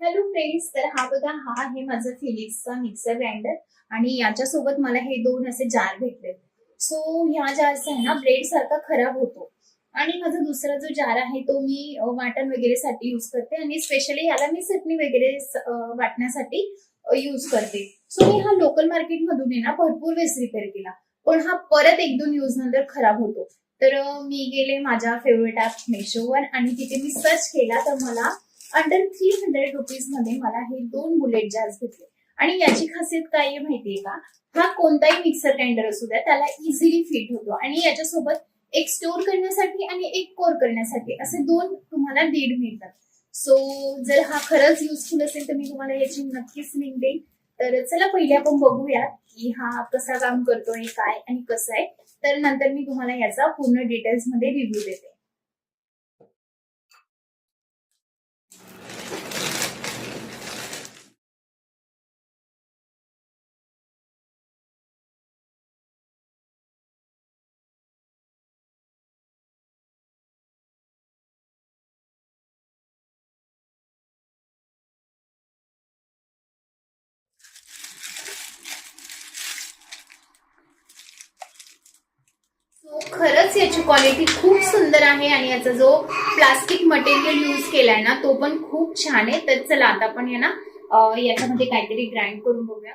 Hello friends, तर हा बघा, हा आहे माझा फिलिप्सचा मिक्सर ग्राइंडर आणि याच्यासोबत मला हे दोन असे जार भेटले. सो ह्या जारचा आहे ना ब्लेड सारखा खराब होतो आणि माझा दुसरा जो जार आहे तो मी वाटण वगैरे साठी यूज करते आणि स्पेशली याला मी चटणी वगैरे वाटण्यासाठी यूज करते. सो मी हा लोकल मार्केट मधून आहे ना भरपूर वेळेस रिपेअर केला, पण हा परत एक दोन यूज नंतर खराब होतो. तर मी गेले माझ्या फेवरेट ऍप मेशोवर आणि तिथे मी सर्च केला तर मला अंडर 300 रुपीज मध्ये मला हे दोन बुलेट जार्स भेटले. आणि याची खासियत काय आहे माहितीये का, हा कोणताही मिक्सर ग्राइंडर असू द्या त्याला इझिली फिट होतो आणि याच्यासोबत एक स्टोर करण्यासाठी आणि एक कोर करण्यासाठी असे दोन तुम्हाला लीड मिळतात. सो जर हा खरंच युजफुल असेल तर मी तुम्हाला याची नक्कीच लिंक देईन. तर चला पहिले आपण बघूया की हा कसा काम करतोय, काय आणि कसं आहे. तर नंतर मी तुम्हाला याचा पूर्ण डिटेल्स मध्ये रिव्ह्यू देते. खरंच याची क्वालिटी खूप सुंदर आहे आणि याचा जो प्लास्टिक मटेरियल यूज केलाय ना तो पण खूप छान आहे. तर चला आता आपण याच्यामध्ये काहीतरी ग्राइंड करून बघूया.